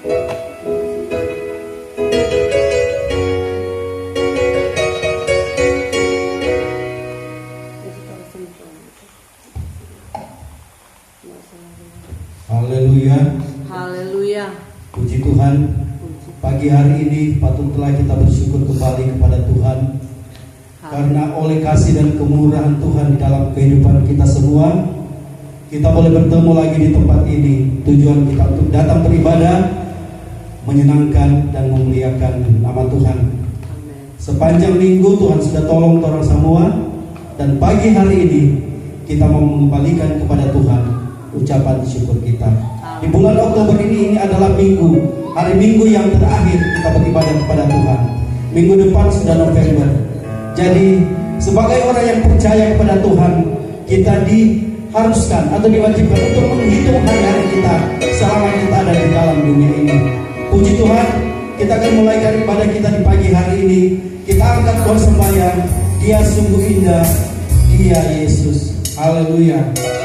Haleluya. Haleluya. Puji Tuhan. Pagi hari ini patutlah kita bersyukur kembali kepada Tuhan. Karena oleh kasih dan kemurahan Tuhan di dalam kehidupan kita semua, kita boleh bertemu lagi di tempat ini. Tujuan kita untuk datang beribadah, menyenangkan dan memuliakan nama Tuhan. Sepanjang minggu Tuhan sudah tolong orang semua, dan pagi hari ini kita mau mengembalikan kepada Tuhan ucapan syukur kita. Di bulan Oktober ini adalah hari Minggu yang terakhir kita beribadah kepada Tuhan. Minggu depan sudah November. Jadi sebagai orang yang percaya kepada Tuhan, kita diharuskan atau diwajibkan untuk menghitung hari-hari kita selama kita ada di dalam dunia ini. Puji Tuhan, kita akan mulaikan ibadah kita di pagi hari ini. Kita angkat pohon sembahyang. Dia sungguh indah, Dia Yesus. Haleluya. Dia Yesus.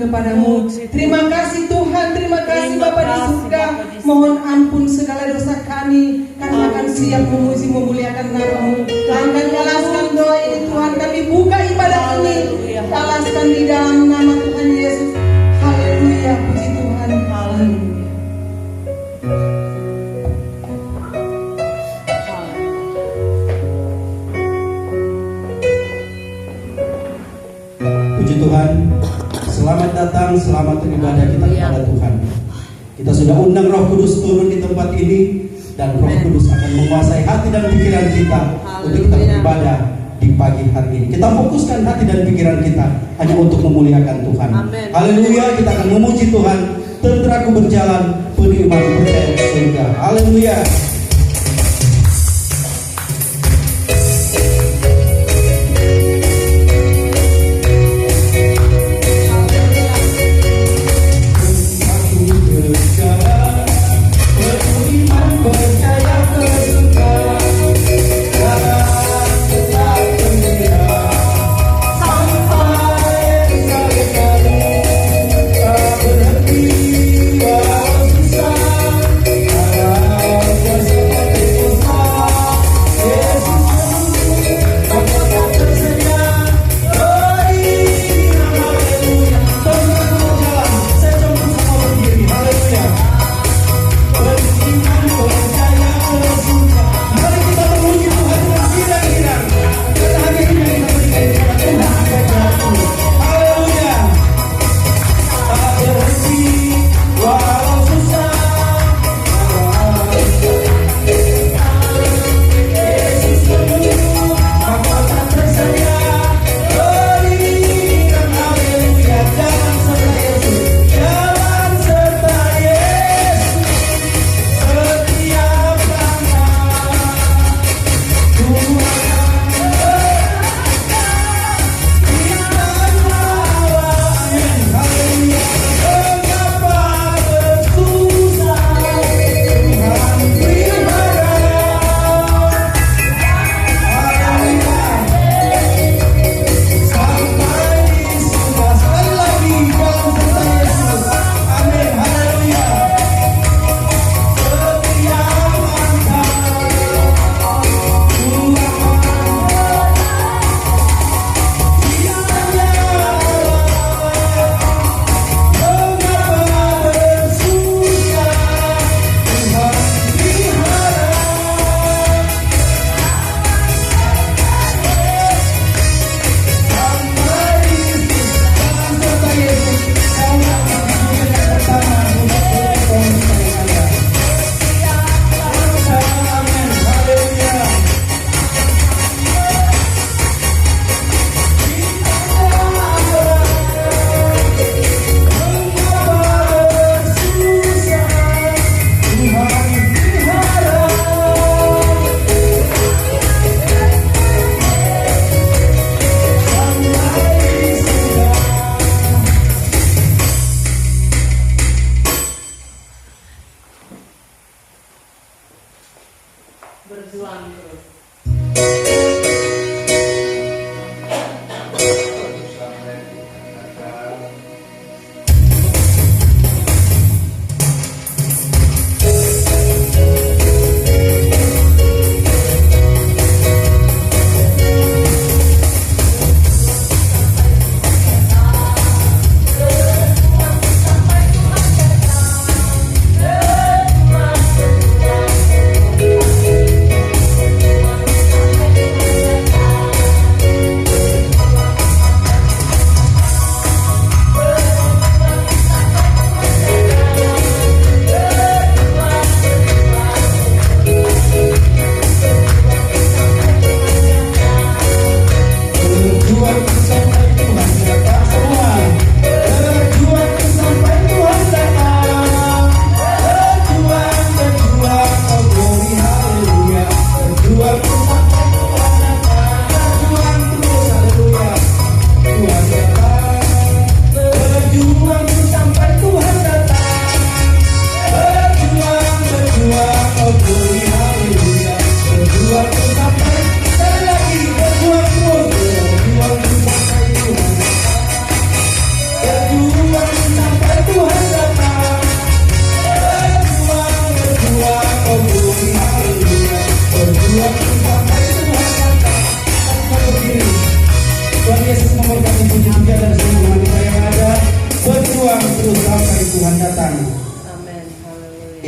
kepadamu. Terima kasih Tuhan, terima kasih Bapa di surga. Mohon ampun segala dosa kami, kami akan siap memuji memuliakan nama-Mu. Akan alaskan doa ini Tuhan, kami buka ibadah ini, alaskan di dalam nama Tuhan Yesus. Haleluya, puji Tuhan. Haleluya. Puji Tuhan, selamat datang, selamat beribadah kita kepada Tuhan. Kita sudah undang Roh Kudus turun di tempat ini, dan Roh Kudus akan menguasai hati dan pikiran kita untuk kita beribadah di pagi hari ini. Kita fokuskan hati dan pikiran kita hanya untuk memuliakan Tuhan. Haleluya, kita akan memuji Tuhan. Tenteraku berjalan, penuh iman percaya ke surga. Haleluya. Berjuang terus. Sampai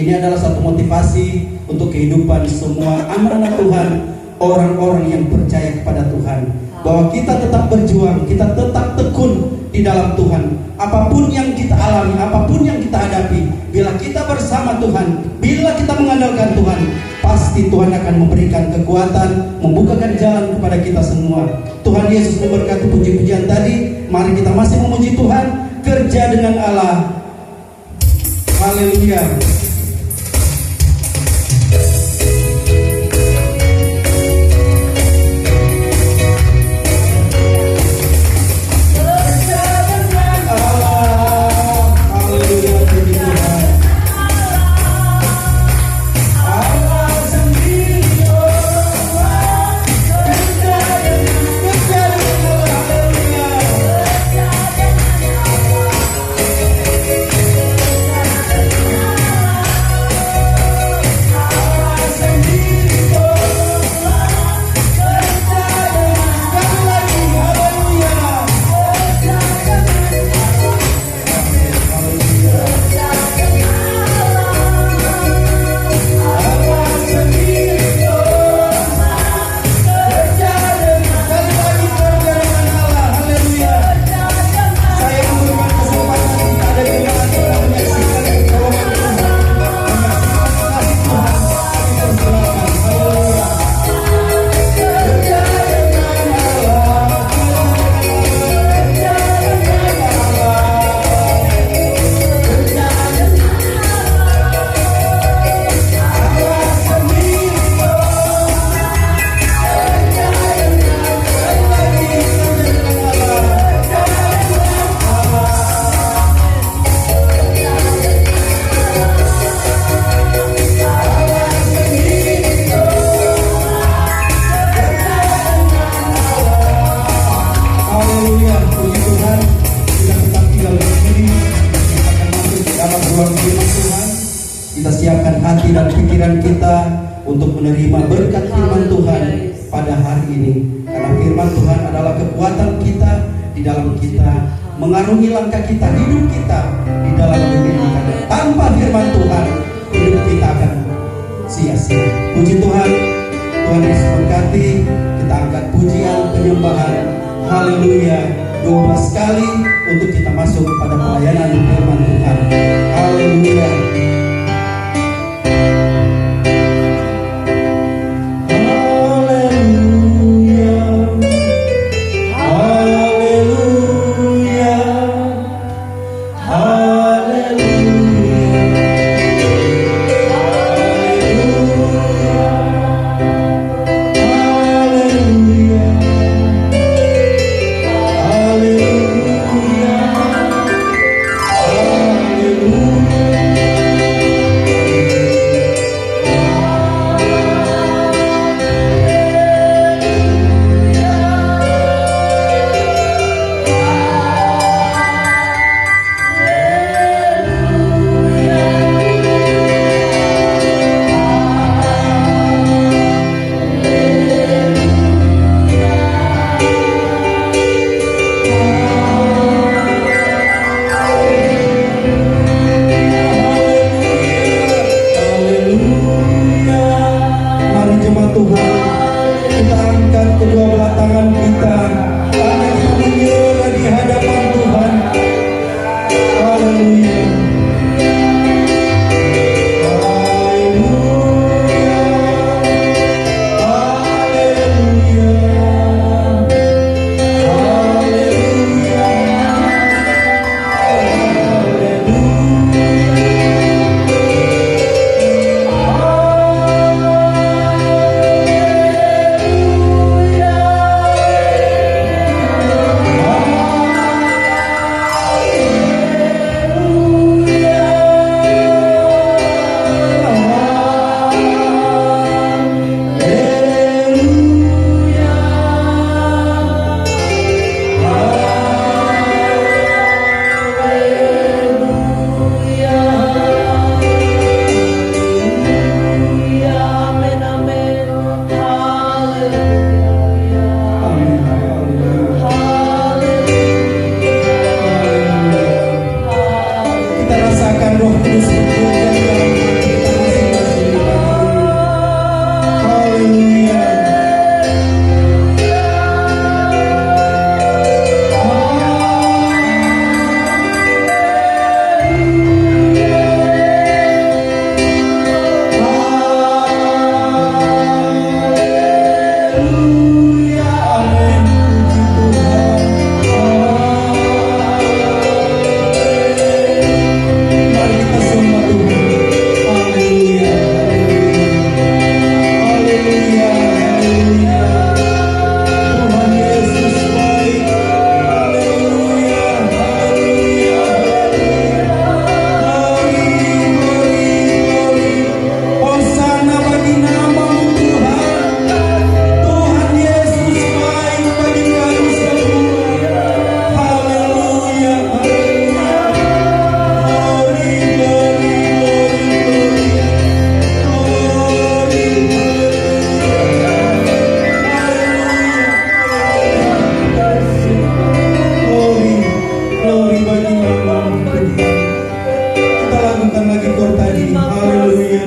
Ini adalah satu motivasi untuk kehidupan semua anak-anak Tuhan, orang-orang yang percaya kepada Tuhan, bahwa kita tetap berjuang, kita tetap tekun di dalam Tuhan. Apapun yang kita alami, apapun yang kita hadapi, bila kita bersama Tuhan, bila kita mengandalkan Tuhan, pasti Tuhan akan memberikan kekuatan, membukakan jalan kepada kita semua. Tuhan Yesus memberkati puji-pujian tadi. Mari kita masih memuji Tuhan, kerja dengan Allah. Haleluya. Kita siapkan hati dan pikiran kita untuk menerima berkat firman Tuhan pada hari ini. Karena firman Tuhan adalah kekuatan kita di dalam kita, mengarungi langkah kita, hidup kita di dalam dunia ini. Karena tanpa firman Tuhan, hidup kita akan sia-sia. Puji Tuhan, Tuhan Yesus berkati. Kita angkat pujian penyembahan. Haleluya. 12 kali untuk kita masuk pada pelayanan firman Tuhan. Haleluya.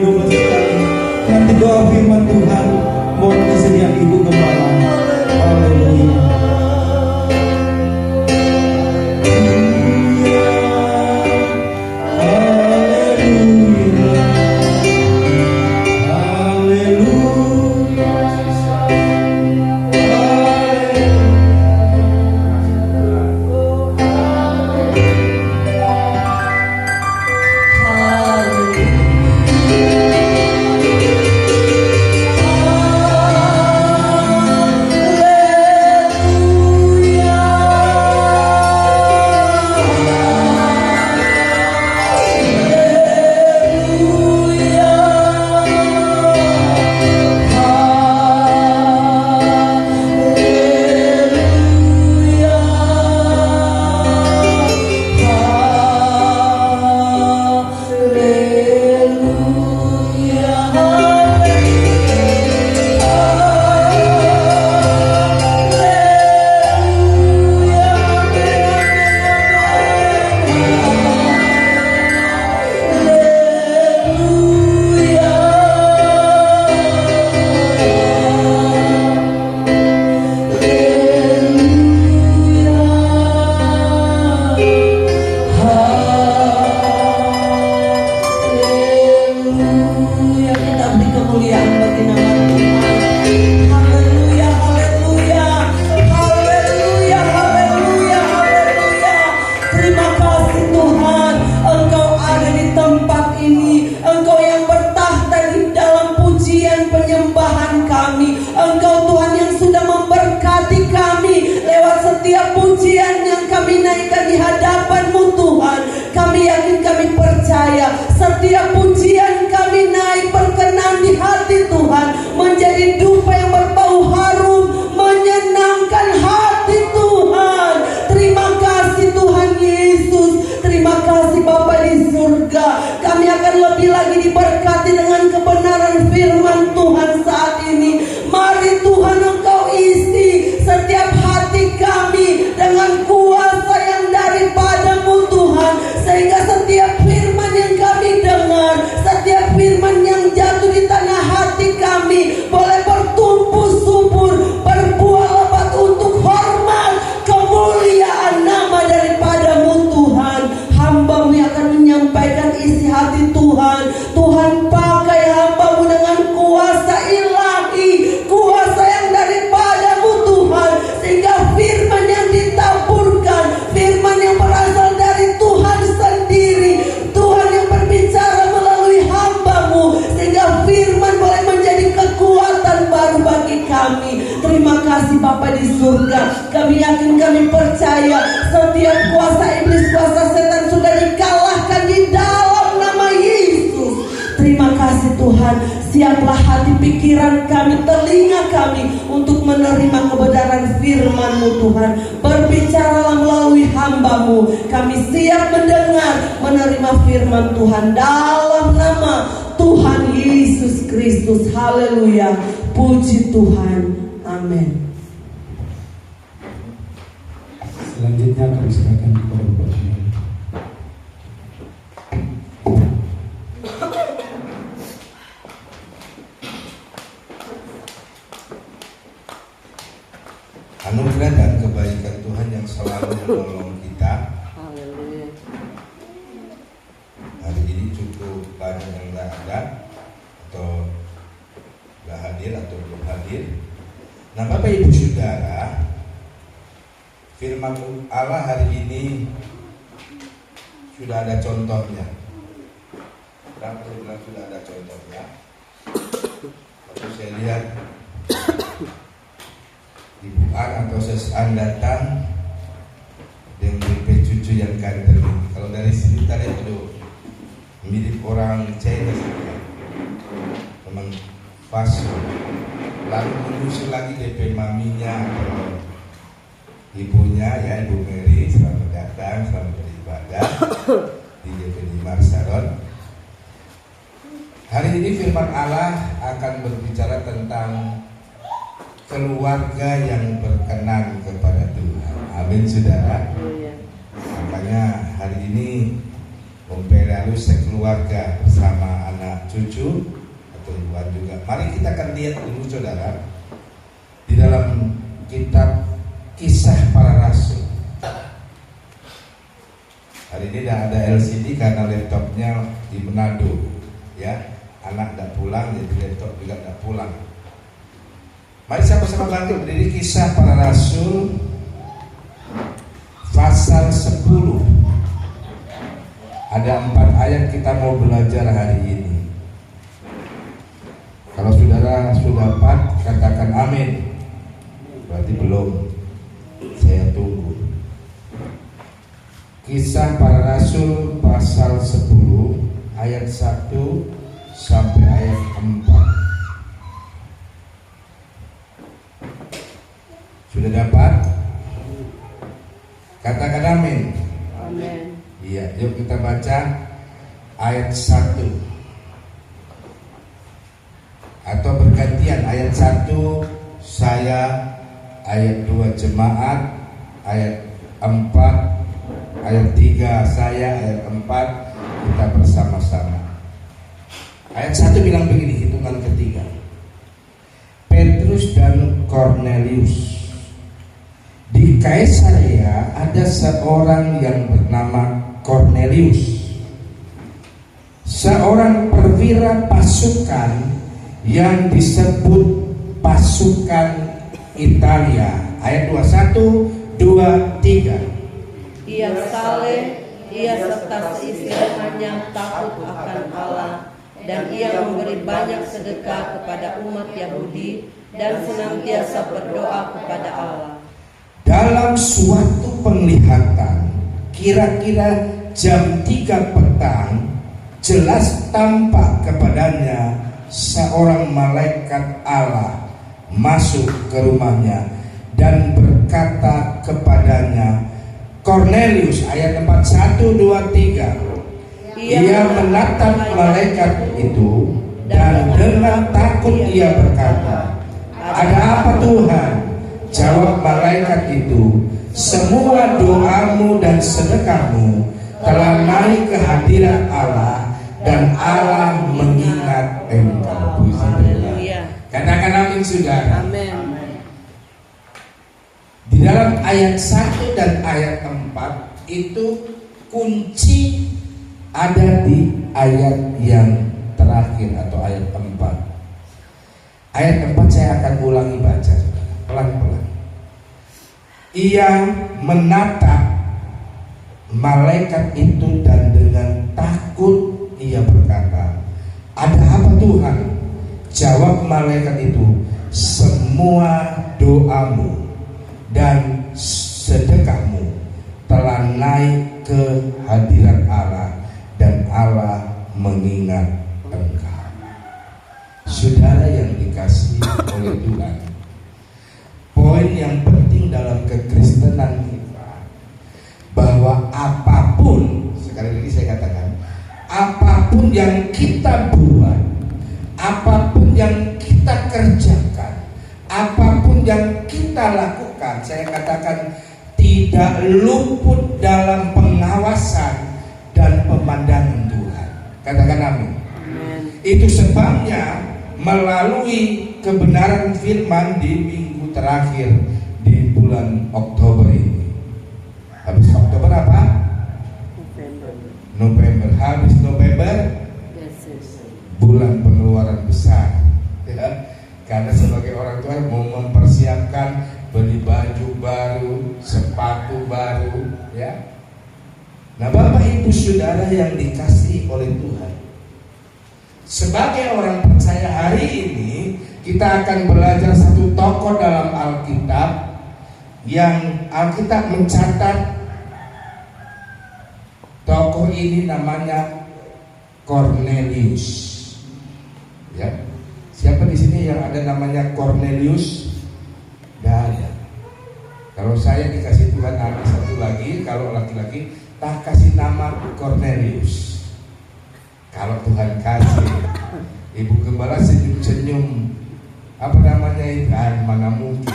12 kali. Nanti doa firman Tuhan, mohon kesediaan Ibu Gembala. Haleluya. Setiap pujian kami naik berkenan di hati Tuhan, menjadi dupa yang berbau harum, menyenangkan hati Tuhan. Terima kasih Tuhan Yesus, terima kasih Bapa di surga. Kami akan lebih lagi diberkati dengan kebenaran firman Tuhan saat ini. Mari Tuhan Engkau isi setiap hati kami dengan kuasa yang daripada-Mu Tuhan, sehingga setiap firman yang kami dengar, setiap firman yang jatuh di tanah hati kami boleh bertumbuh subur, berbuah lebat untuk hormat kemuliaan nama daripada-Mu Tuhan. Hamba-Mu yang akan menyampaikan isi hati Tuhan. Tuhan pakai hamba-Mu dengan kuasa ilahi, kuasa yang daripada-Mu Tuhan, sehingga firman yang ditaburkan, firman yang berasal dari Tuhan sendiri, Tuhan yang berbicara melalui hamba-Mu, sehingga firman boleh menjadi kekuatan baru bagi kami. Terima kasih Bapa di surga. Kami yakin, kami percaya setiap kuasa iblis, kuasa setan sudah dikalahkan di dalam nama Yesus. Terima kasih Tuhan. Siaplah hati pikiran kami, telinga kami untuk menerima kebenaran firman-Mu Tuhan. Berbicaralah melalui hamba-Mu. Kami siap mendengar, menerima firman Tuhan dalam nama Tuhan Yesus Kristus. Haleluya. Puji Tuhan. Amin. Selanjutnya kami serahkan kepada Bapak Gembala. Anugerah dan kebaikan Tuhan yang selalu menolong kita. Haleluya. Hari ini cukup banyak yang tidak ada atau tidak hadir atau belum hadir. Nah, Bapak Ibu Saudara, firman Allah hari ini sudah ada contohnya. Berapa bilang sudah ada contohnya? Waktu saya lihat Ibu An atau Ses An datang dengan beripe cucu yang ganteng. Kalau dari sini tadi itu mirip orang China, memang pas. Lalu menyusul lagi DP maminya atau ibunya, ya Ibu Mary. Selamat datang, selamat beribadah di DP Marsaron. Hari ini firman Allah akan berbicara tentang keluarga yang berkenan kepada Tuhan. Amin saudara. Makanya hari ini Om Peralu sekeluarga bersama anak anak cucu atau Iwan juga. Mari kita akan lihat dulu saudara di dalam kitab Kisah Para Rasul. Hari ini tidak ada LCD karena laptopnya di Manado, ya. Anak tidak pulang, jadi laptop juga tidak pulang. Mari sama-sama bantu berdiri. Kisah Para Rasul pasal 10. Ada 4 ayat kita mau belajar hari ini. Kalau saudara sudah dapat, katakan amin. Berarti belum. Saya tunggu. Kisah Para Rasul pasal 10 ayat 1 sampai ayat 4. Sudah dapat? Katakan amin. Amin. Iya, yuk kita baca ayat 1. Atau bergantian, ayat 1 saya, ayat 2 jemaat, ayat 4, ayat 3 saya, ayat 4 kita bersama-sama. Ayat 1 bilang begini, hitungan ketiga. Petrus dan Cornelius. Di Kaisarea ada seorang yang bernama Cornelius, seorang perwira pasukan yang disebut pasukan Italia. Ayat 21, 2, 3. Ia saleh, ia serta seistimewaannya takut akan Allah, dan ia memberi banyak sedekah kepada umat Yahudi dan senantiasa berdoa kepada Allah. Dalam suatu penglihatan, kira-kira jam 3 petang, jelas tampak kepadanya seorang malaikat Allah masuk ke rumahnya dan berkata kepadanya, Cornelius. Ayat 4, 1, 2, 3. Ia menatap malaikat itu dan dengan takut ia berkata, ada apa Tuhan? Jawab malaikat itu, semua doamu dan sedekahmu telah naik ke hadirat Allah dan Allah mengingat engkau. Haleluya. Katakan amin saudara. Amin. Di dalam ayat 1 dan ayat 4 itu kunci ada di ayat yang terakhir atau ayat 4. Ayat 4 saya akan ulangi baca pelan-pelan. Ia menatap malaikat itu dan dengan takut ia berkata, ada apa Tuhan? Jawab malaikat itu, semua doamu dan sedekahmu telah naik ke hadirat Allah dan Allah mengingat engkau. Saudara yang dikasihi oleh Tuhan, poin yang penting dalam kekristenan kita bahwa apapun, sekali lagi saya katakan, apapun yang kita buat, apapun yang kita kerjakan, apapun yang kita lakukan, saya katakan tidak luput dalam pengawasan dan pemandangan Tuhan. Katakan amin. Itu sebabnya melalui kebenaran firman di minggu terakhir di bulan Oktober ini. Habis Oktober apa? November. Habis November bulan pengeluaran besar, ya. Karena sebagai orang tua mau mempersiapkan beli baju baru, sepatu baru, ya. Nah, Bapak Ibu Saudara yang dikasihi oleh Tuhan, sebagai orang percaya hari ini kita akan belajar satu tokoh dalam Alkitab yang Alkitab mencatat tokoh ini namanya Cornelius. Ya, siapa di sini yang ada namanya Cornelius? Tidak ada. Kalau saya dikasih Tuhan anak satu lagi, kalau laki-laki tak kasih nama Cornelius. Kalau Tuhan kasih, Ibu Gembala senyum-senyum, apa namanya itu? Mana mungkin.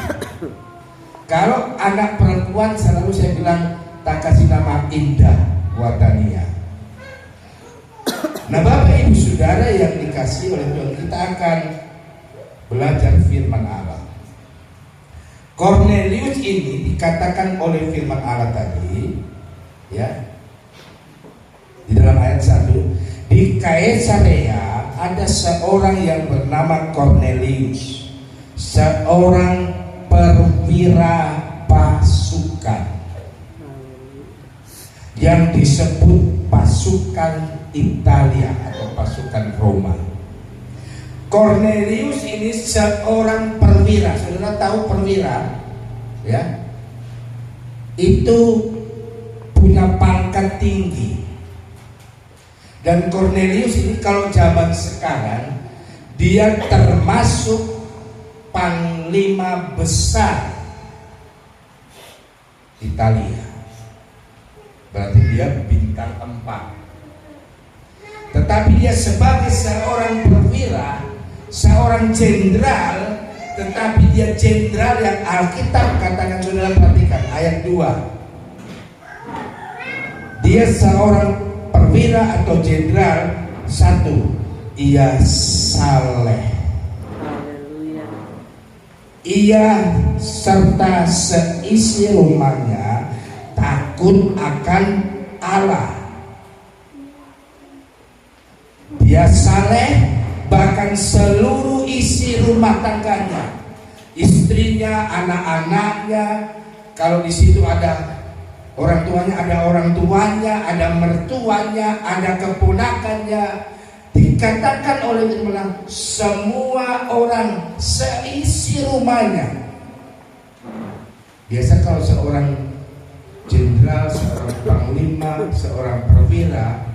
Kalau anak perempuan selalu saya bilang tak kasih nama Indah Wadania. Nah, Bapak Ibu Saudara yang dikasihi oleh Tuhan, kita akan belajar firman Allah. Kornelius ini dikatakan oleh firman Allah tadi, ya, di dalam ayat 1, di Kaisarea ada seorang yang bernama Kornelius, seorang perwira pasukan yang disebut pasukan Italia atau pasukan Roma. Kornelius ini seorang perwira. Saudara tahu perwira, ya? Itu punya pangkat tinggi. Dan Kornelius ini kalau zaman sekarang dia termasuk panglima besar Italia. Berarti dia bintang 4. Tetapi dia sebagai seorang perwira, seorang jenderal, tetapi dia jenderal yang Alkitab katakan, saudara perhatikan ayat 2. Dia seorang perwira atau jenderal, 1, ia saleh. Ia serta seisi rumahnya takut akan Allah. Dia saleh, bahkan seluruh isi rumah tangganya, istrinya, anak-anaknya. Kalau di situ ada orang tuanya, ada mertuanya, ada keponakannya. Dikatakan oleh firman, semua orang seisi rumahnya. Biasa kalau seorang jenderal, seorang panglima, seorang perwira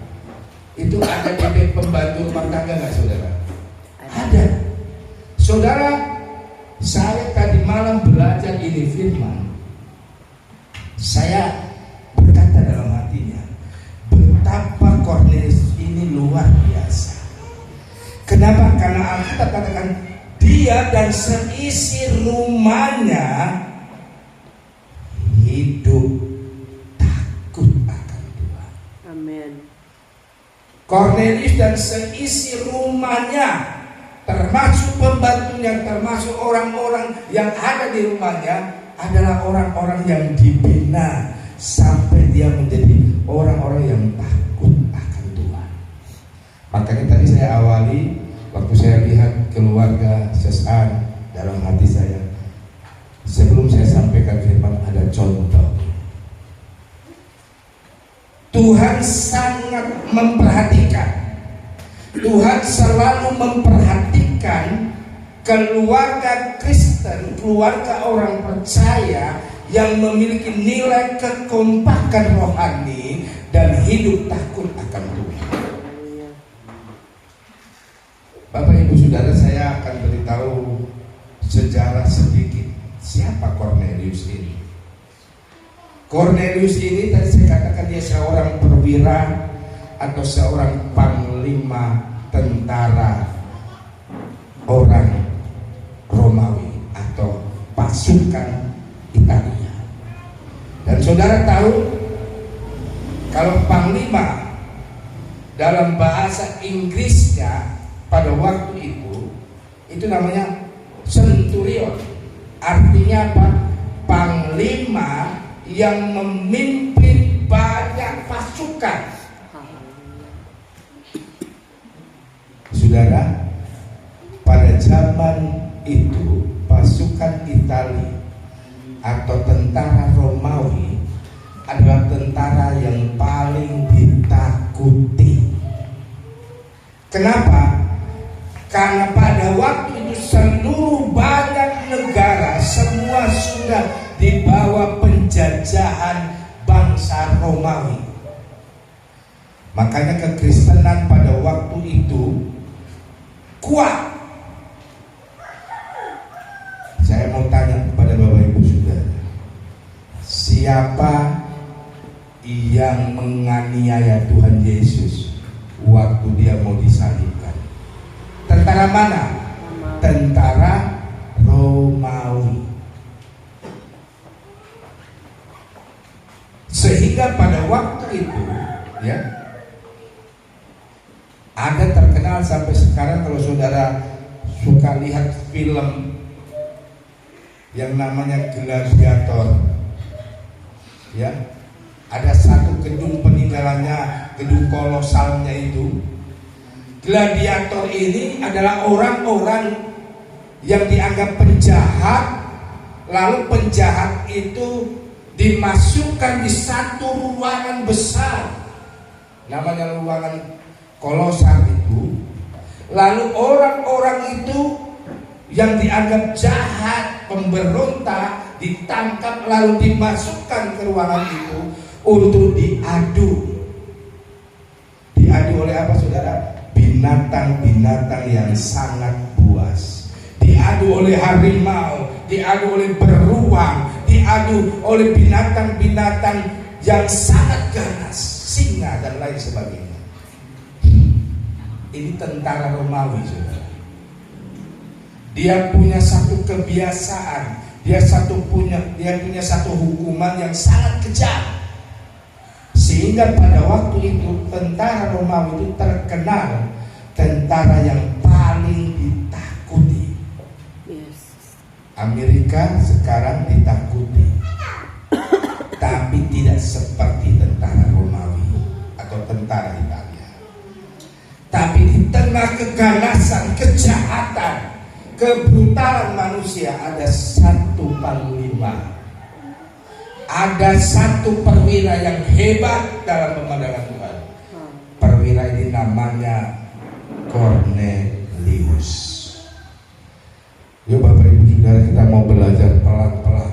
itu ada DP pembantu rumah tangga nggak, saudara? Ada. Saudara, saya tadi malam belajar ini firman. Saya berkata dalam hatinya, betapa Kornelius ini luar biasa. Kenapa? Karena Alkitab katakan dia dan seisi rumahnya hidup takut akan Tuhan. Amin. Kornelius dan seisi rumahnya, termasuk pembantunya, termasuk orang-orang yang ada di rumahnya, adalah orang-orang yang dibina sampai dia menjadi orang-orang yang takut akan Tuhan. Makanya tadi saya awali, waktu saya lihat keluarga Sesan dalam hati saya, sebelum saya sampaikan firman, ada contoh. Tuhan sangat memperhatikan. Tuhan selalu memperhatikan keluarga Kristen, keluarga orang percaya yang memiliki nilai kekompakan rohani dan hidup takut akan Tuhan. Bapak Ibu Saudara, saya akan beritahu sejarah sedikit. Siapa Kornelius ini? Kornelius ini tadi saya katakan dia seorang perwira atau seorang panglima tentara orang Romawi atau pasukan Italia. Dan saudara tahu, kalau panglima dalam bahasa Inggrisnya pada waktu itu namanya centurion. Artinya apa? Panglima yang memimpin banyak pasukan. Saudara, pada zaman itu pasukan Italia atau tentara Romawi adalah tentara yang paling ditakuti. Kenapa? Karena pada waktu itu seluruh banyak negara semua sudah di bawah penjajahan bangsa Romawi. Makanya kekristenan pada waktu itu kuat. Saya mau tanya kepada Bapak Ibu Saudara, siapa yang menganiaya Tuhan Yesus waktu dia mau disalibkan? Tentara mana? Tentara Romawi. Sehingga pada waktu itu, ya, Ada terkenal sampai sekarang, kalau saudara suka lihat film yang namanya Gladiator, ya, ada satu gedung peninggalannya, gedung kolosalnya itu. Gladiator ini adalah orang-orang yang dianggap penjahat, lalu penjahat itu dimasukkan di satu ruangan besar, namanya ruangan kolosal itu. Lalu orang-orang itu yang dianggap jahat, pemberontak, ditangkap lalu dimasukkan ke ruangan itu untuk diadu. Diadu oleh apa, saudara? Binatang-binatang yang sangat buas. Diadu oleh harimau, diadu oleh beruang, diadu oleh binatang-binatang yang sangat ganas, singa dan lain sebagainya. Ini tentara Romawi, saudara. Dia punya satu kebiasaan, dia punya satu hukuman yang sangat kejam. Sehingga pada waktu itu tentara Romawi itu terkenal tentara yang paling ditakuti. Amerika sekarang ditakuti, tapi tidak seperti tentara Romawi atau tentara Italia. Tapi di tengah keganasan, kejahatan, kebrutalan manusia ada satu panglima, ada satu perwira yang hebat dalam pemandangan Tuhan. Perwira ini namanya Cornelius. Yuk Bapak Ibu Saudara, kita mau belajar pelan-pelan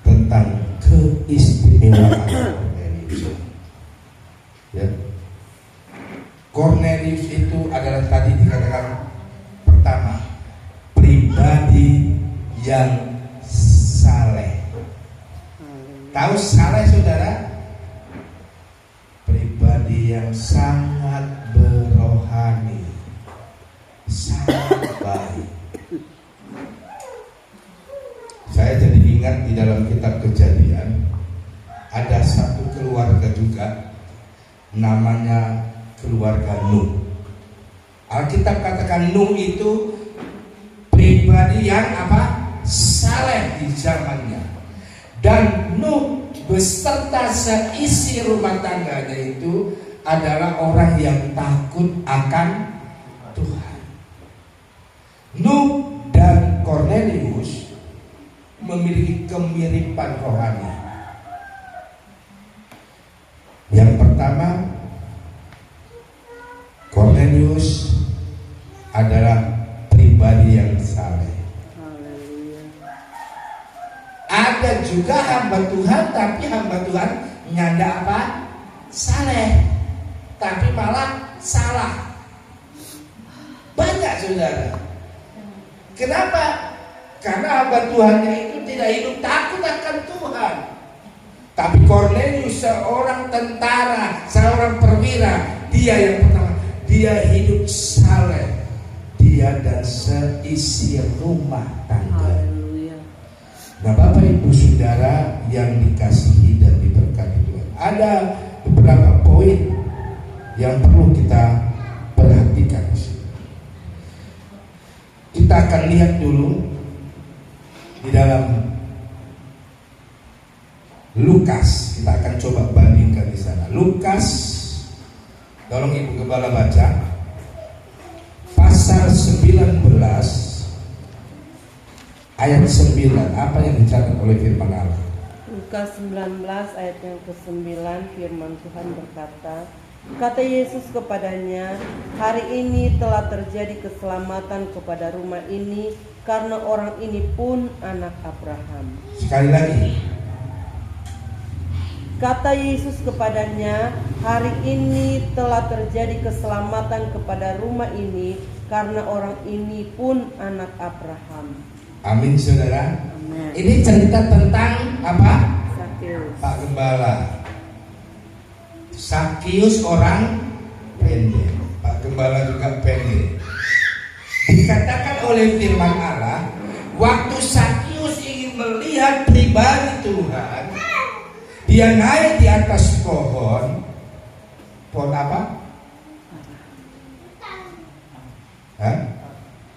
tentang keistimewaan Cornelius. Ya. Cornelius itu adalah tadi dikatakan pertama, pribadi yang saleh. Tahu saleh, saudara? Pribadi yang sangat berohani, sangat baik. Saya jadi ingat di dalam kitab Kejadian ada satu keluarga juga namanya keluarga Nuh. Alkitab katakan Nuh itu pribadi yang apa? Saleh di zamannya. Dan Nuh beserta seisi rumah tangganya itu adalah orang yang takut akan Tuhan. Nuh dan Cornelius memiliki kemiripan rohani. Yang pertama, Cornelius adalah pribadi yang saleh. Ada juga hamba Tuhan, tapi hamba Tuhan nyanda apa? Saleh, tapi malah salah. Banyak, saudara. Kenapa? Karena hamba Tuhannya itu tidak hidup takut akan Tuhan. Tapi Cornelius seorang tentara, seorang perwira, dia yang pertama, dia hidup saleh, dia dan seisi rumah tangga. Nah, Bapak Ibu Saudara yang dikasihi dan diberkati Tuhan, ada beberapa poin yang perlu kita perhatikan. Kita akan lihat dulu di dalam Lukas, kita akan coba bandingkan di sana. Lukas, tolong Ibu Gembala baca pasal 19 ayat 9. Apa yang dicatat oleh firman Allah? Lukas 19 ayat yang ke-9, firman Tuhan berkata, kata Yesus kepadanya, hari ini telah terjadi keselamatan kepada rumah ini, karena orang ini pun anak Abraham. Sekali lagi. Kata Yesus kepadanya, hari ini telah terjadi keselamatan kepada rumah ini, karena orang ini pun anak Abraham. Amin, saudara. Amen. Ini cerita tentang apa? Sakeus. Pak Gembala. Sakeus orang pendek, Pak Gembala juga pendek. Dikatakan oleh firman Allah, waktu Sakeus ingin melihat pribadi Tuhan, dia naik di atas pohon apa?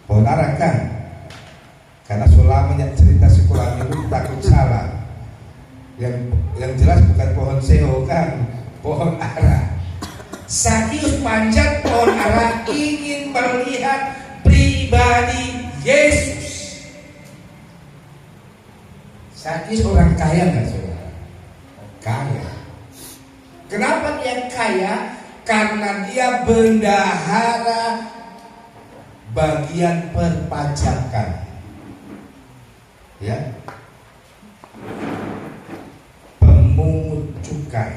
Pohon ara kan? Karena sulamanya cerita sekolah itu takut salah. Yang jelas bukan pohon seo kan, pohon ara. Sakyus panjat pohon ara ingin melihat pribadi Yesus. Sakyus orang kaya nggak saudara? Kaya. Kenapa dia kaya? Karena dia bendahara bagian perpajakan. Ya, pemungut cukai,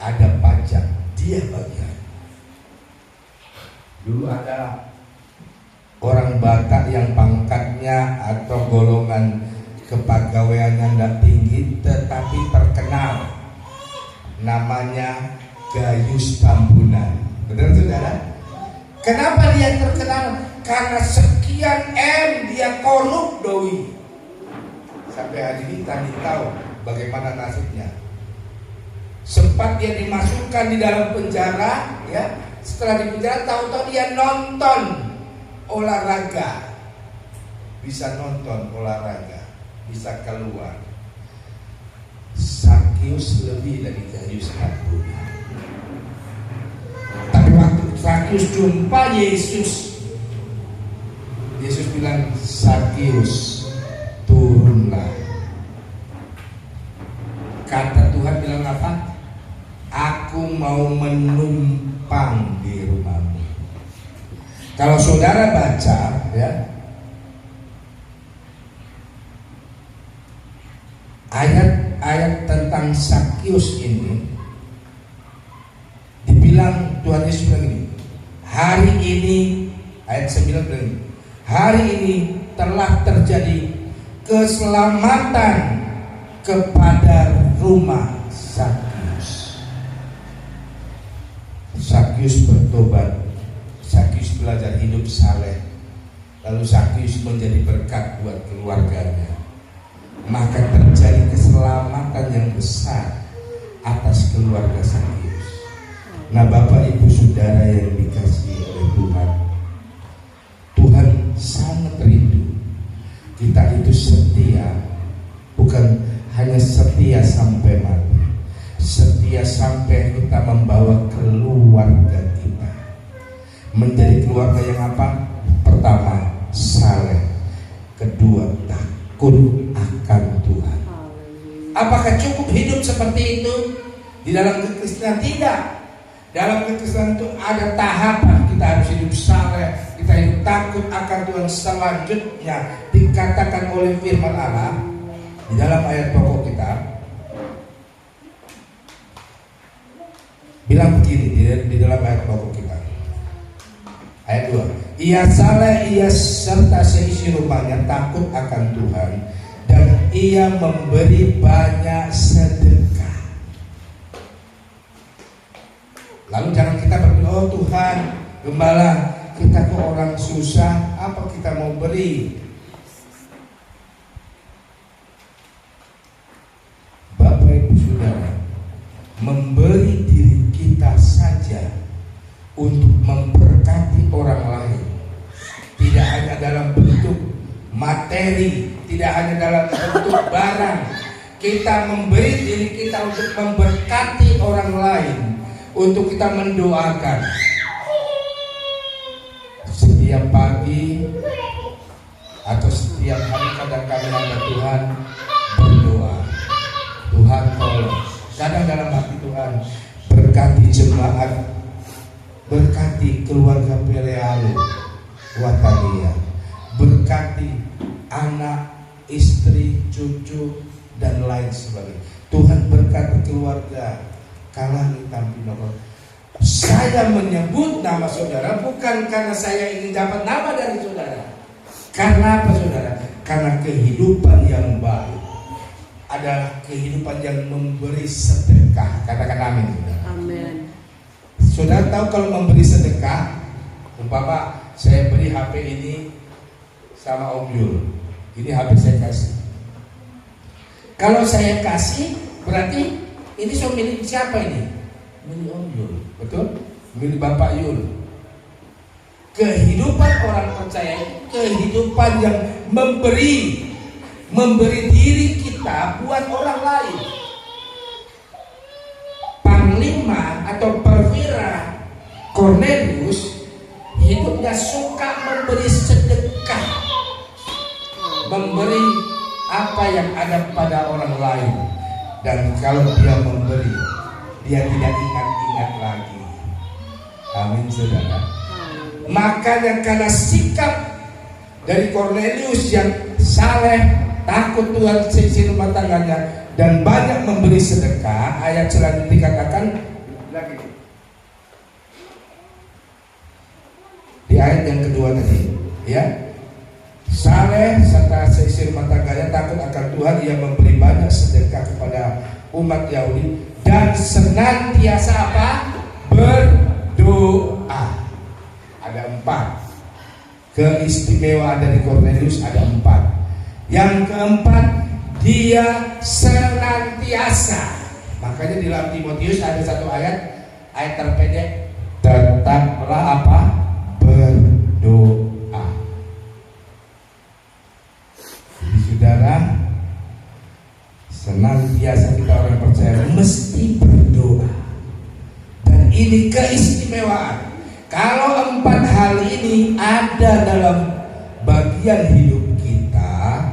ada pajak, dia bagian. Dulu ada orang Batak yang pangkatnya atau golongan kepegawaiannya tidak tinggi tetapi terkenal, namanya Gayus Tambunan. Benar saudara? Kenapa dia terkenal? Karena sekian M dia korup doi. Sampai hari ini tadi tahu bagaimana nasibnya. Sempat dia dimasukkan di dalam penjara, ya. Setelah di penjara tahu-tahu dia nonton olahraga. Bisa nonton olahraga, bisa keluar. Sakyus lebih dari Gayus Tambunan. Tapi waktu Sakyus jumpa Yesus, Yesus bilang, Sakyus, turunlah. Kata Tuhan bilang apa? Aku mau menumpang di rumahmu. Kalau saudara baca, ya, ayat-ayat tentang Sakyus ini, dibilang Tuhan Yesus bilang ini, hari ini, ayat 9 bilang ini, hari ini telah terjadi keselamatan kepada rumah Sakyus. Sakyus bertobat, Sakyus belajar hidup saleh, lalu Sakyus menjadi berkat buat keluarganya. Maka terjadi keselamatan yang besar atas keluarga Sakyus. Nah, Bapak Ibu Saudara yang dikasihi oleh Tuhan, Tuhan sangat rindu kita itu setia, bukan hanya setia sampai mati, setia sampai kita membawa keluarga kita menjadi keluarga yang apa? Pertama, saleh. Kedua, takut akan Tuhan. Apakah cukup hidup seperti itu di dalam kekristenan? Tidak. Dalam kekristenan itu ada tahapan. Kita harus hidup saleh, kita hidup takut akan Tuhan. Selanjutnya dikatakan oleh firman Allah di dalam ayat pokok kita, bilang begini di dalam ayat pokok kita, ayat 2, ia saleh, ia serta seisi rumahnya takut akan Tuhan, dan ia memberi banyak sedekah. Lalu jangan kita berdoa, oh Tuhan, gembala, kita ke orang susah, apa kita mau beri? Bapak Ibu Saudara, memberi diri kita saja untuk memberkati orang lain, tidak hanya dalam bentuk materi, tidak hanya dalam bentuk barang. Kita memberi diri kita untuk memberkati orang lain, untuk kita mendoakan. Setiap pagi atau setiap hari kadang kami hamba Tuhan berdoa, Tuhan tolong. Kadang dalam hati Tuhan, berkati jemaat, berkati keluarga Pelealu Watalia, berkati anak, istri, cucu, dan lain sebagainya. Tuhan berkati keluarga Kalangi Tampinoko. Saya menyebut nama saudara bukan karena saya ingin dapat nama dari saudara. Karena apa saudara? Karena kehidupan yang baik adalah kehidupan yang memberi sedekah. Katakan amin saudara. Amin. Saudara tahu kalau memberi sedekah, umpama saya beri HP ini sama Om Yul, ini HP saya kasih. Kalau saya kasih berarti ini so milik siapa ini? Milik Om Yul, betul? Milik Bapak Yul. Kehidupan orang percaya itu kehidupan yang memberi diri kita buat orang lain. Panglima atau perwira Cornelius hidupnya suka memberi sedekah, memberi apa yang ada pada orang lain. Dan kalau dia memberi, dia tidak ingat-ingat lagi. Amin, saudara. Makanya karena sikap dari Cornelius yang saleh, takut Tuhan, seisi rumah tangganya, dan banyak memberi sedekah, ayat selanjutnya dikatakan lagi di ayat yang kedua tadi, ya, saleh serta seisi rumah tangganya takut akan Tuhan, ia memberi banyak sedekah kepada umat Yahudi dan senantiasa apa? Berdoa. Ada 4 keistimewaan dari Cornelius, ada 4. Yang keempat, dia senantiasa. Makanya di dalam Timotius ada satu ayat terpendek, tetaplah apa? Berdoa. Jadi saudara, senantiasa kita orang percaya mesti berdoa. Dan ini keistimewaan. Kalau 4 hal ini ada dalam bagian hidup kita,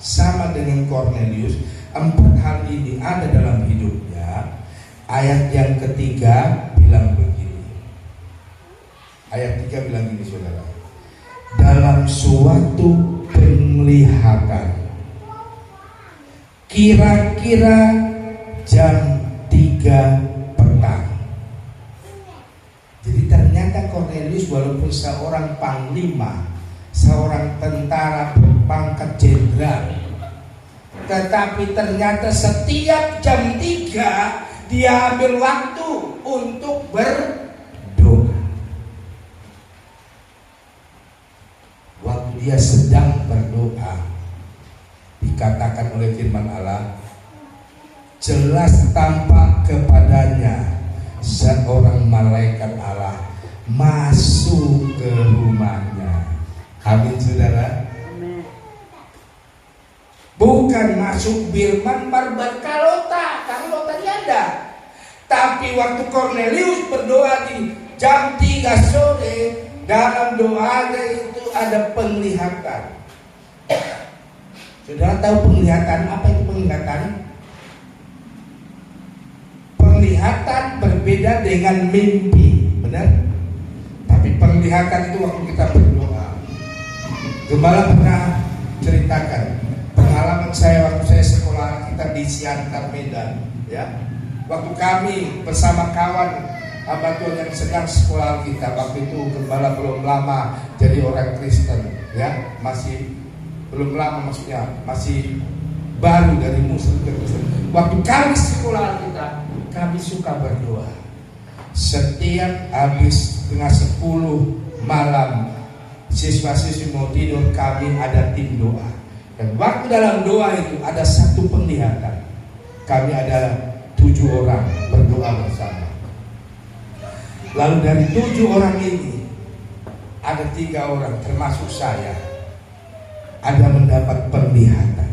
sama dengan Cornelius, 4 hal ini ada dalam hidupnya. Ayat yang ketiga bilang begini. Ayat 3 bilang gini, saudara. Dalam suatu penglihatan, kira-kira jam 3 petang. Jadi ternyata Cornelius walaupun seorang panglima, seorang tentara berpangkat jenderal, tetapi ternyata setiap jam 3 dia ambil waktu untuk berdoa. Waktu dia sedang berdoa, dikatakan oleh firman Allah, jelas tampak kepadanya seorang malaikat Allah masuk ke rumahnya. Amin, saudara. Amin. Bukan masuk Birman Barbar Kalota tiada. Tapi waktu Cornelius berdoa di jam 3 sore, dalam doanya itu ada penglihatan. Saudara tahu penglihatan? Apa itu penglihatan? Penglihatan berbeda dengan mimpi, benar? Tapi penglihatan itu waktu kita berdoa. Gembala pernah ceritakan pengalaman saya waktu saya sekolah kita di Siantar, Medan, ya. Waktu kami bersama kawan hamba Tuhan yang sedang sekolah kita, waktu itu gembala belum lama jadi orang Kristen, ya, masih belum lama, maksudnya masih baru dari Muslim ke Kristen. Waktu kami sekolah kita, kami suka berdoa. Setiap habis setengah 10 malam, siswa-siswi mau tidur, kami ada tim doa. Dan waktu dalam doa itu ada satu penglihatan. Kami ada 7 orang berdoa bersama. Lalu dari 7 orang ini ada 3 orang termasuk saya ada mendapat penglihatan.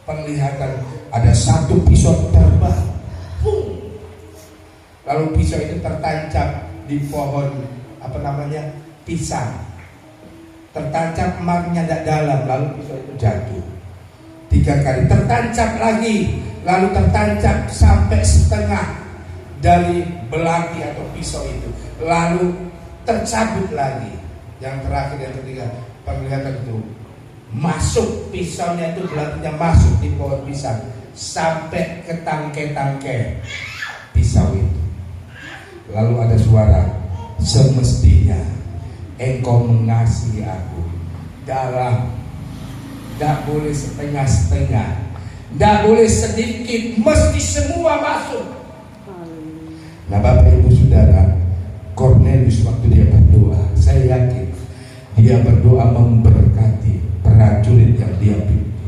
Penglihatan ada satu pisau terbang. Lalu pisau itu tertancap di pohon pisang, tertancap emaknya tidak dalam, lalu pisau itu jatuh. 3 kali tertancap lagi, lalu tertancap sampai setengah dari belati atau pisau itu, lalu tercabut lagi. Yang terakhir, yang ketiga, penglihatan itu masuk, pisaunya itu belatinya masuk di pohon pisang sampai ke tangkai-tangkai pisau itu. Lalu ada suara, semestinya engkau mengasihi aku dalam, tidak boleh setengah-setengah, tidak boleh sedikit, mesti semua masuk. Nah, Bapak Ibu Saudara, Cornelius waktu dia berdoa, saya yakin dia berdoa memberkati prajurit yang dia pimpin.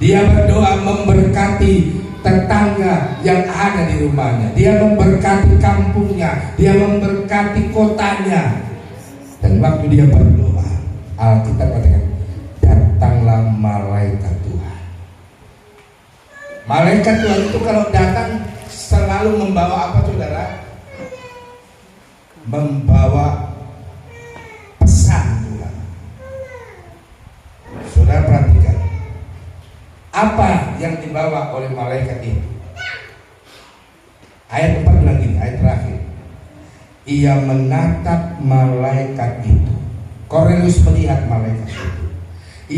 Dia berdoa memberkati tetangga yang ada di rumahnya. Dia memberkati kampungnya. Dia memberkati kotanya. Dan waktu dia berdoa, Alkitab katakan, datanglah malaikat Tuhan. Malaikat Tuhan itu kalau datang selalu membawa apa, saudara? Membawa pesan Tuhan. Saudara perhatikan, apa yang dibawa oleh malaikat itu? Ayat 4 bilang gini, ayat terakhir. Ia menatap malaikat itu. Kornelius melihat malaikat itu.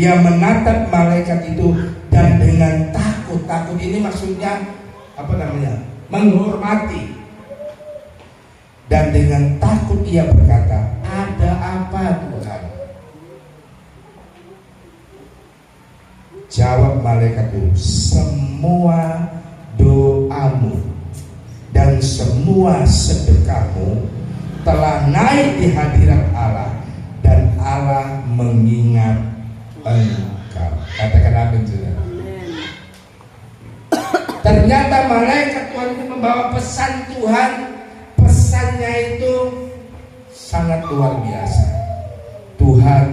Ia menatap malaikat itu dan dengan takut. Takut ini maksudnya apa namanya? Menghormati. Dan dengan takut ia berkata, ada apa Tuhan? Jawab malaikat itu, semua doamu dan semua sedekahmu telah naik di hadirat Allah, dan Allah mengingat engkau. Katakan amin, saudara. Ternyata malaikat Tuhan itu membawa pesan Tuhan. Pesannya itu sangat luar biasa. Tuhan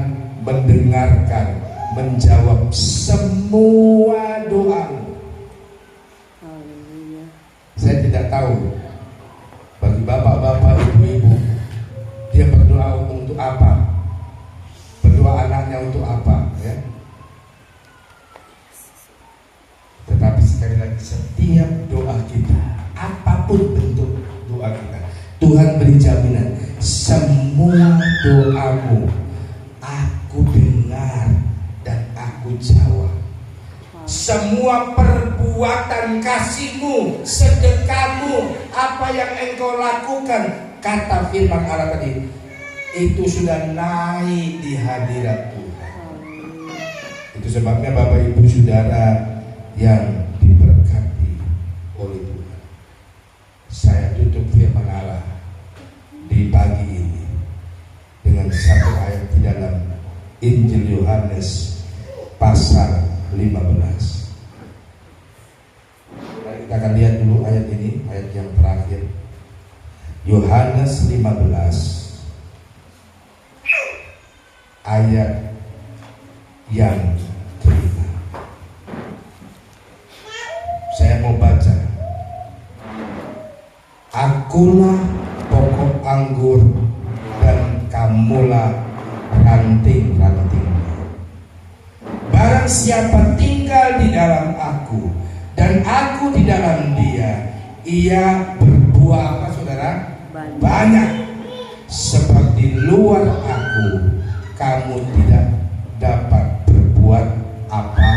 mendengarkan, menjawab semua doamu. Saya tidak tahu bagi bapak-bapak, ibu-ibu, dia berdoa untuk apa, berdoa anaknya untuk apa, ya. Tetapi sekali lagi, setiap doa kita, apapun bentuk doa kita, Tuhan beri jaminan, semua doamu aku dengar dan aku jawab. Semua perbuatan kasihmu, sedekahmu, apa yang engkau lakukan, kata firman Allah tadi, itu sudah naik di hadirat Tuhan. Itu sebabnya Bapak Ibu Saudara yang diberkati oleh Tuhan, saya tutup firman Allah di pagi ini dengan satu ayat di dalam Injil Yohanes pasal 15. Kita akan lihat dulu ayat ini, ayat yang terakhir. Yohanes 15 ayat yang kelima. Saya mau baca. Akulah pokok anggur dan kamulah ranting-ranting. Barang siapa tinggal di dalam aku dan aku di dalam dia, ia berbuah apa, saudara? Banyak. Sebab di luar aku kamu tidak dapat berbuat apa-apa.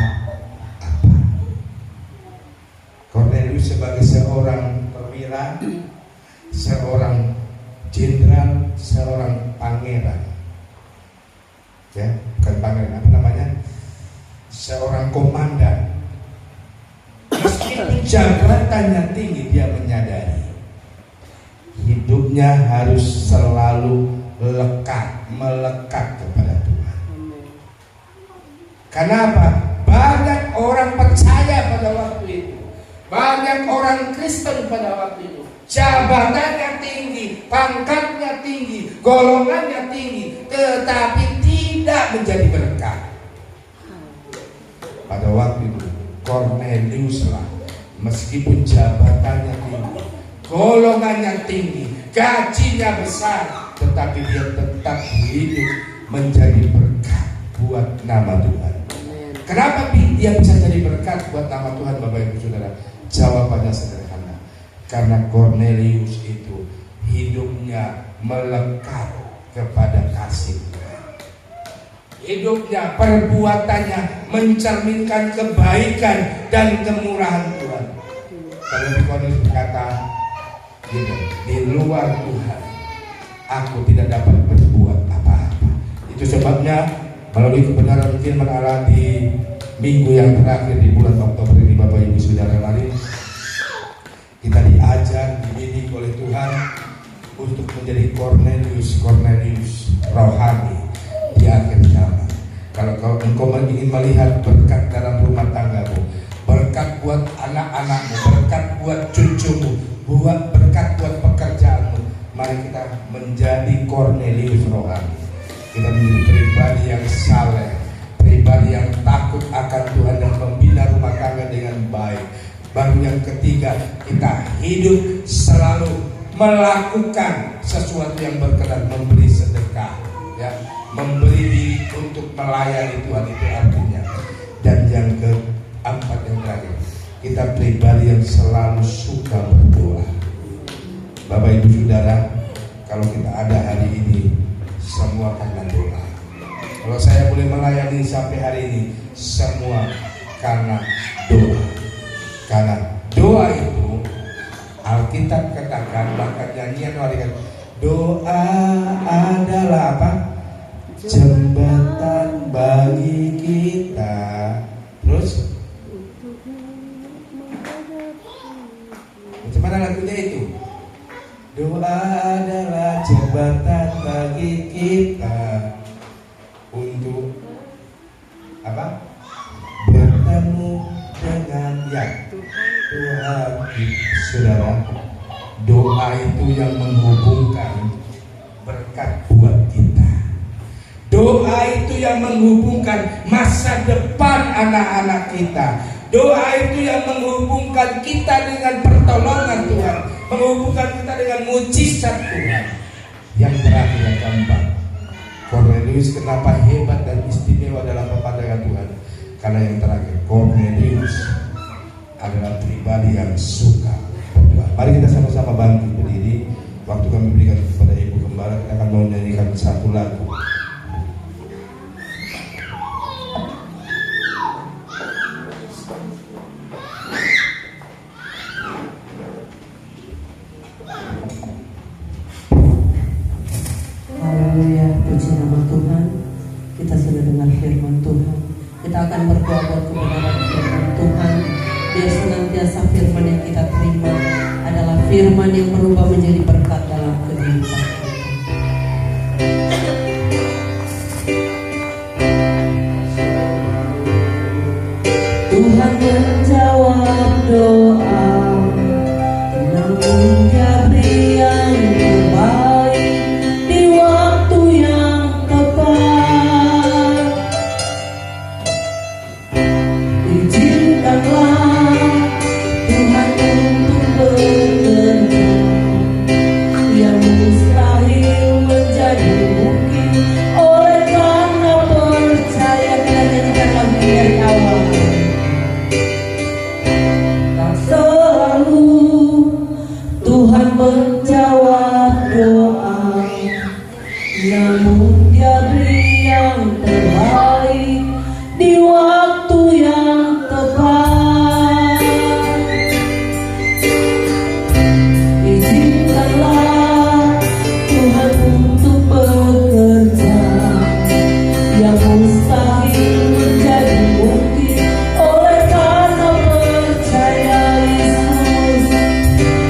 Kornelius sebagai seorang perwira, seorang jenderal, seorang pangeran, ya, bukan pangeran, apa namanya? Seorang komandan. Meskipun jabatannya tinggi, dia menyadari hidupnya harus selalu melekat kepada Tuhan. Kenapa? Banyak orang percaya pada waktu itu, banyak orang Kristen pada waktu itu, jabatannya tinggi, pangkatnya tinggi, golongannya tinggi, tetapi tidak menjadi berkat. Pada waktu itu Kornelius lah, meskipun jabatannya tinggi, golongannya tinggi, gajinya besar, tetapi dia tetap hidup menjadi berkat buat nama Tuhan. Kenapa dia bisa jadi berkat buat nama Tuhan, Bapak Ibu Saudara? Jawabannya sederhana. Karena Kornelius itu hidupnya melekat kepada kasih Tuhan. Hidupnya, perbuatannya mencerminkan kebaikan dan kemurahan Tuhan. Kalau Kornelius berkata, di luar Tuhan aku tidak dapat berbuat apa-apa. Itu sebabnya melalui kebenaran firman Allah di minggu yang terakhir di bulan Oktober ini, Bapak Ibu Saudara, mari kita diajar, dididik oleh Tuhan untuk menjadi Kornelius rohani di akhir zaman. Kalau engkau ingin melihat berkat dalam rumah tanggamu, berkat buat anak-anakmu, berkat buat cucumu, berkat buat pekerjaanmu, mari kita menjadi Kornelius rohani. kita menjadi pribadi yang saleh, pribadi yang takut akan Tuhan dan membina rumah tangga dengan baik. Baru yang ketiga, kita hidup selalu melakukan sesuatu yang berkenan, memberi sedekah, ya, memberi diri untuk melayani Tuhan, itu artinya. Dan yang keempat, yang terakhir, kita pribadi yang selalu suka berdoa. Bapak Ibu Saudara, kalau kita ada hari ini semua karena doa. Kalau saya boleh melayani sampai hari ini, semua karena doa. Karena doa itu Alkitab katakan, bahkan nyanyian warikan, doa adalah apa? Jembatan bagi kita. Terus macam mana lagunya itu? Doa adalah jembatan bagi kita untuk apa? Bertemu dengan yang Tuhan. Saudara, doa itu yang menghubungkan berkat buat kita. Doa itu yang menghubungkan masa depan anak-anak kita. Doa itu yang menghubungkan kita dengan pertolongan Tuhan, menghubungkan kita dengan mujizat Tuhan. Yang terakhir, yang keempat, Cornelius kenapa hebat dan istimewa dalam pandangan Tuhan? Karena yang terakhir, Cornelius adalah pribadi yang suka berdoa. Mari kita sama-sama bangkit berdiri. Waktu kami berikan kepada Ibu Gembala, kita akan menyanyikan satu lagu. Haleluya, puji nama Tuhan. Kita sudah dengar firman Tuhan. Kita akan berdoa buat kebenaran firman Tuhan. Biar senantiasa firman yang kita terima adalah firman yang berubah menjadi berkat dalam kehidupan kita. Tuhan menjawab doa, namun Dia beri yang terbaik di waktu yang tepat. Izinkanlah Tuhan untuk bekerja yang mustahil menjadi mungkin oleh karena percaya. Kita nyanyikan lagu dari awal. Tak selalu Tuhan menjawab doa, namun Dia beri yang terbaik di waktu yang tepat. Izinkanlah Tuhan untuk bekerja yang mustahil menjadi mungkin oleh karena percaya.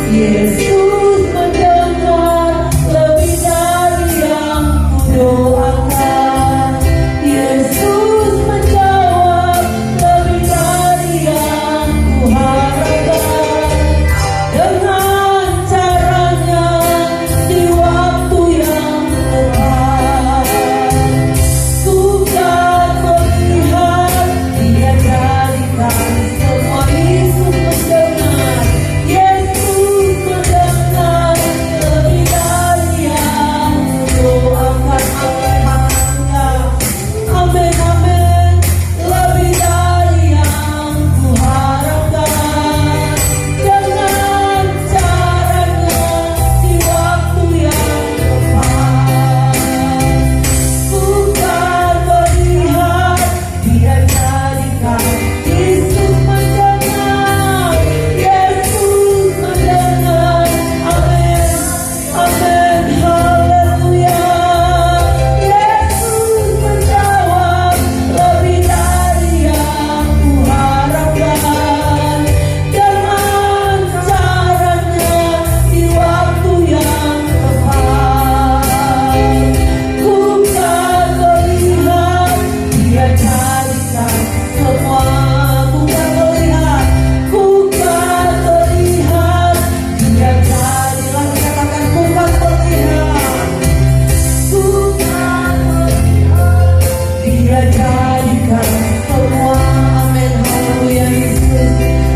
Yesus mendengar lebih dari yang kudoakan. Yesus menjawab berikan semua. Amin, haleluya Yesus.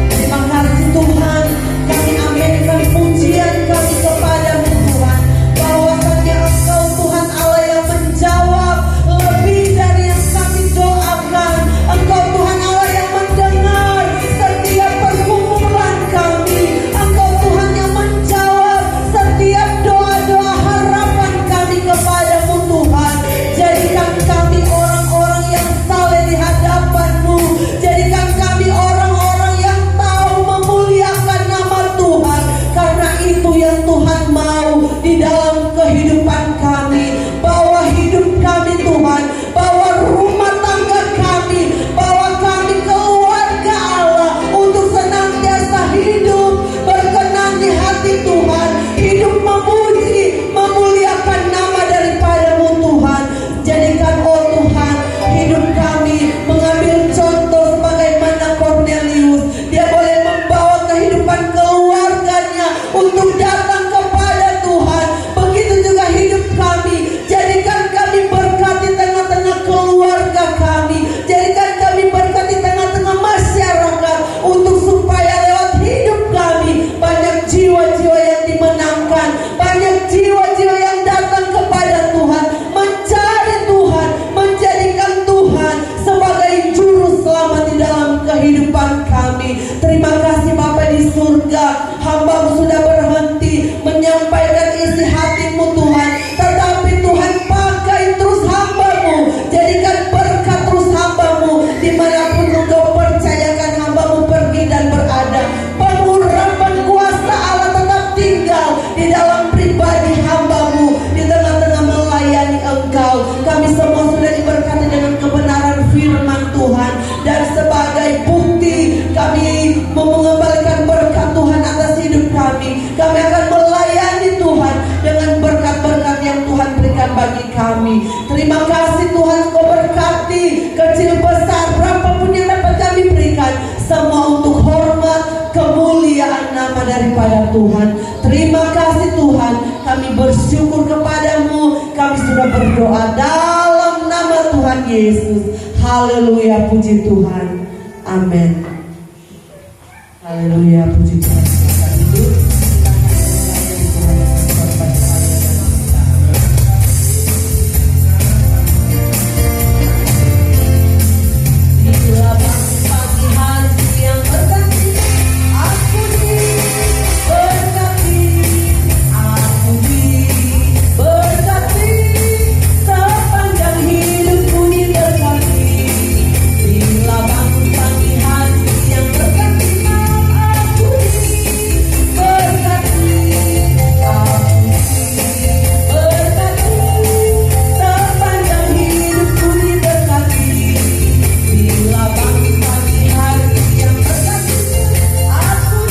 Terima kasih Tuhan, kami aminkan pujian kami kepadamu Tuhan, bahwasanya Engkau Tuhan Allah yang menjawab lebih dari yang kami doakan. Engkau Tuhan Allah yang mendengar setiap pergumulan kami. Engkau Tuhan yang menjawab setiap doa-doa harapan kami kepadamu Tuhan. Jadikan kami orang-orang yang saleh di hadapan-Mu. Jadikan kami orang-orang yang tahu memuliakan nama Tuhan, karena itu yang Tuhan mau di dalam kehidupan kami. Bawa hidup kami Tuhan, bawa rumah tangga kami, bawa kami keluarga Allah untuk senantiasa hidup berkenan di hati Tuhan, hidup memuji, memuliakan nama daripada-Mu Tuhan. Jadikan oh Tuhan hidup kami mengambil contoh sebagaimana Cornelius. Dia boleh membawa kehidupan keluarganya untuk datang kepada Tuhan. Begitu juga hidup kami. Jadikan kami berkat di tengah-tengah keluarga kami. Jadikan kami berkat di tengah-tengah masyarakat, untuk supaya lewat hidup kami banyak jiwa-jiwa yang dimenangkan, banyak jiwa-jiwa yang datang kepada Tuhan, mencari Tuhan, menjadikan Tuhan sebagai juru selamat di dalam kehidupan kami. Terima kasih Bapa di surga, hamba-Mu sudah berhenti menyampaikan isi hati-Mu Tuhan, tetapi Tuhan pakai terus hamba-Mu, jadikan berkat terus hamba-Mu dimanapun Engkau percayakan hamba-Mu pergi dan berada. Pengurapan kuasa Allah tetap tinggal di dalam pribadi hamba-Mu, di tengah-tengah melayani Engkau. Kami semua sudah diberkati dengan kebenaran firman Tuhan, dan sebagai bukti kami mengembalikan berkat Tuhan atas hidup kami. Kami akan melayani Tuhan dengan berkat-berkat yang Tuhan berikan bagi kami. Terima kasih Tuhan, Engkau berkati kecil besar berapapun yang dapat kami berikan, semua untuk hormat kemuliaan nama daripada Tuhan. Terima kasih Tuhan, kami bersyukur kepadamu. Kami sudah berdoa dalam nama Tuhan Yesus. Haleluya, puji Tuhan. Amin. Haleluya, puji Tuhan. Silakan duduk. Bila pagi hari yang berkati, aku diberkati, aku diberkati, sepanjang hidupku diberkati. Bila pagi hari yang berkati, aku diberkati, sepanjang hidupku diberkati. Bila pagi hari yang berkati, aku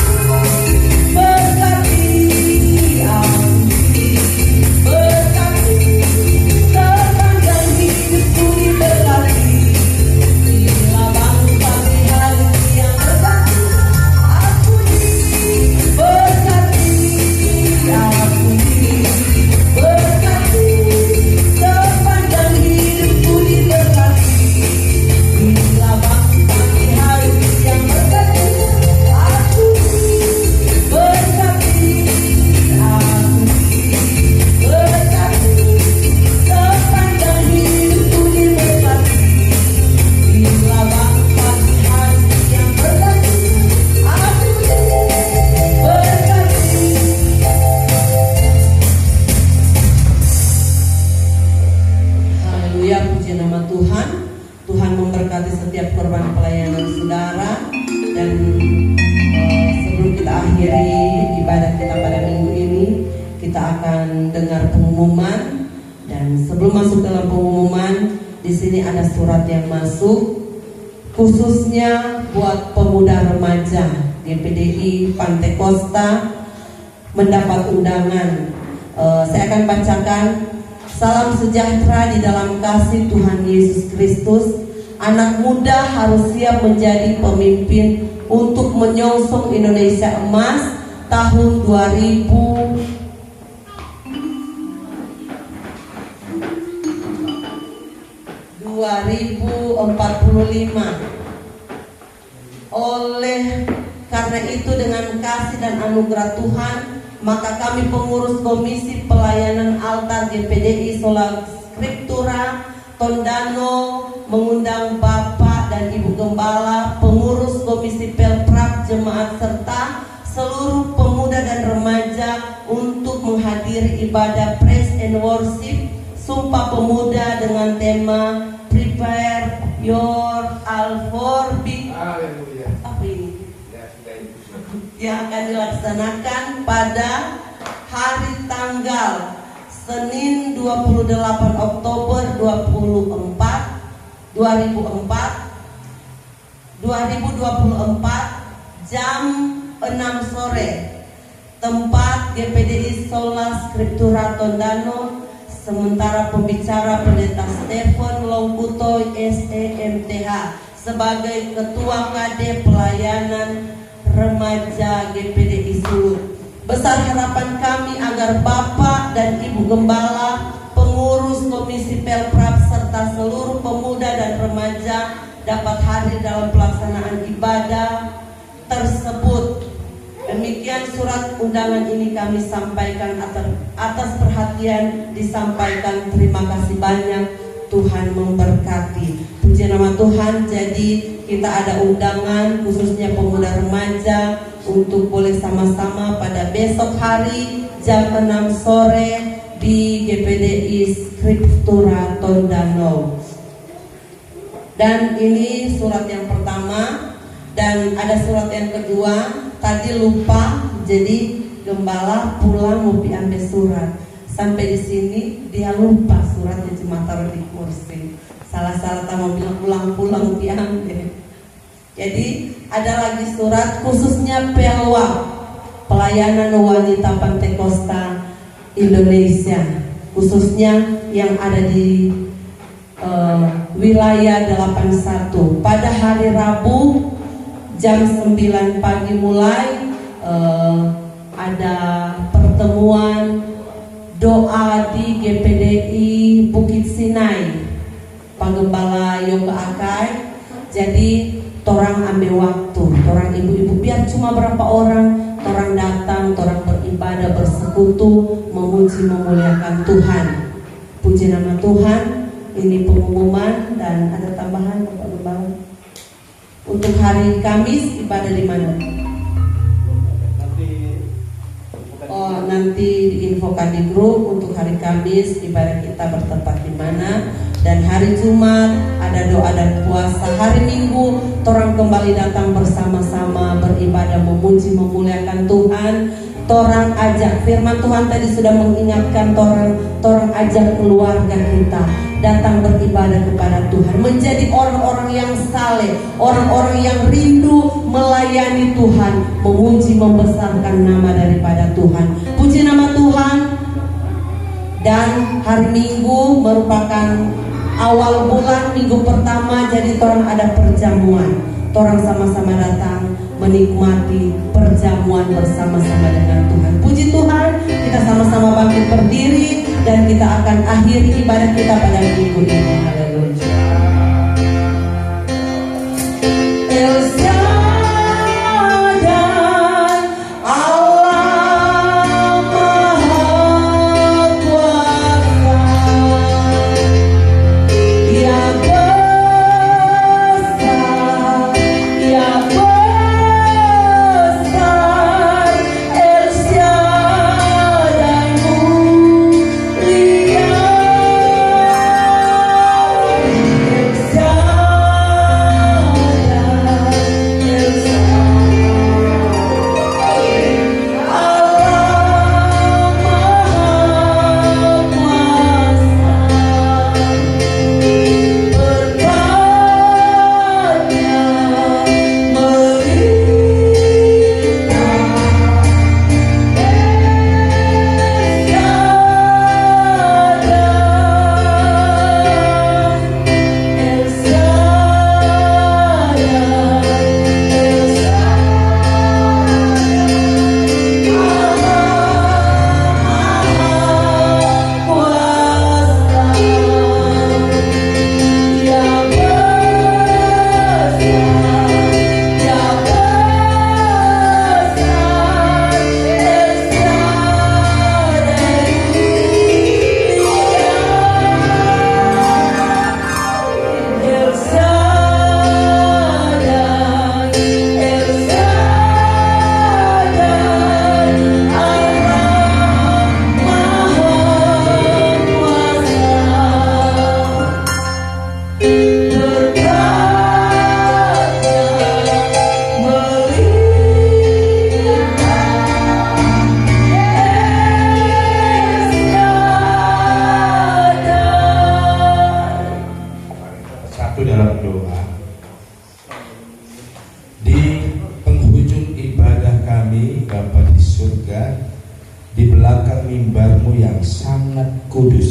diberkati, aku diberkati, sepanjang hidupku diberkati. Bila pagi hari yang berkati, aku diberkati, aku diberkati, sepanjang hidupku diberkati. Bila pagi hari yang berkati, aku diberkati, aku diberkati, sepanjang hidupku diberkati. Bila pagi hari yang berkati, aku diberkati. Haleluya, puji nama Tuhan. Tuhan memberkati setiap korban pelayanan saudara. Dan sebelum kita akhiri ibadah kita pada minggu ini, kita akan dengar pengumuman. Dan sebelum masuk dalam pengumuman, di sini ada surat yang masuk khususnya buat pemuda remaja GPDI Pantai Kosta mendapat undangan. Saya akan bacakan. Salam sejahtera di dalam kasih Tuhan Yesus Kristus. Anak muda harus siap menjadi pemimpin untuk menyongsong Indonesia Emas tahun 2045. 2045. Oleh karena itu, dengan kasih dan anugerah Tuhan, maka kami pengurus Komisi Pelayanan Altar GPDI Sola Scriptura Tondano mengundang Bapak dan Ibu Gembala, pengurus Komisi Pelprap Jemaat serta seluruh pemuda dan remaja untuk menghadiri ibadah Praise and Worship Sumpah Pemuda dengan tema Prepare Your All for Big. Apa ini? Yang akan dilaksanakan pada hari tanggal Senin 28 Oktober 2024 jam 6 sore. Tempat GPDI Sola Scriptura Tondano. Sementara pembicara Pendeta Stephen Longkuto SEMTH sebagai Ketua KD Pelayanan Remaja GPDI Sulut. Besar harapan kami agar Bapak dan Ibu Gembala, pengurus Komisi Pelprap serta seluruh pemuda dan remaja dapat hadir dalam pelaksanaan ibadah tersebut. Demikian surat undangan ini kami sampaikan, atas perhatian disampaikan. Terima kasih banyak. Tuhan memberkati. Puji nama Tuhan. Jadi kita ada undangan khususnya pemuda remaja untuk boleh sama-sama pada besok hari jam 6 sore di GPDI Scriptura Tondano. Dan ini surat yang pertama, dan ada surat yang kedua. Tadi lupa, jadi Gembala pulang mau ambil surat. Sampai di sini dia lupa suratnya, cuma taruh di kursi. Salah-salah tamu bilang pulang-pulang diambil. Jadi ada lagi surat khususnya PELWA, Pelayanan Wanita Pantekosta Indonesia, khususnya yang ada di wilayah 81. Pada hari Rabu jam 9 pagi mulai ada pertemuan doa di GPDI Bukit Sinai, Pak Gembala Yoga Akai. Jadi torang ambil waktu, torang ibu-ibu biar cuma berapa orang, torang datang, torang beribadah, bersekutu, memuji memuliakan Tuhan. Puji nama Tuhan. Ini pengumuman. Dan ada tambahan Pak Gembala? Untuk hari Kamis ibadah di mana? Nanti diinfokan di grup untuk hari Kamis ibadah kita bertempat di mana. Dan hari Jumat ada doa dan puasa. Hari Minggu torang kembali datang bersama-sama beribadah, memuji memuliakan Tuhan. Torang ajak, firman Tuhan tadi sudah mengingatkan torang ajak keluarga kita datang beribadah kepada Tuhan, menjadi orang-orang yang saleh, orang-orang yang rindu melayani Tuhan, memuji membesarkan nama daripada Tuhan. Puji nama Tuhan. Dan hari Minggu merupakan awal bulan, minggu pertama, jadi torang ada perjamuan. Torang sama-sama datang menikmati perjamuan bersama-sama dengan Tuhan. Puji Tuhan, kita sama-sama bangkit berdiri dan kita akan akhiri ibadah kita pada minggu ini. Haleluya. El Shaddai, Allah Maha Kuasa, yang besar, yang besar, El Shaddai mulia.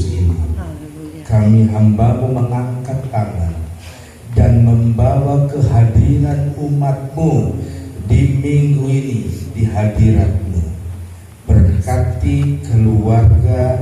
kudus ini. Kami hamba-Mu mengangkat tangan dan membawa kehadiran umat-Mu di minggu ini di hadirat-Mu. Berkati keluarga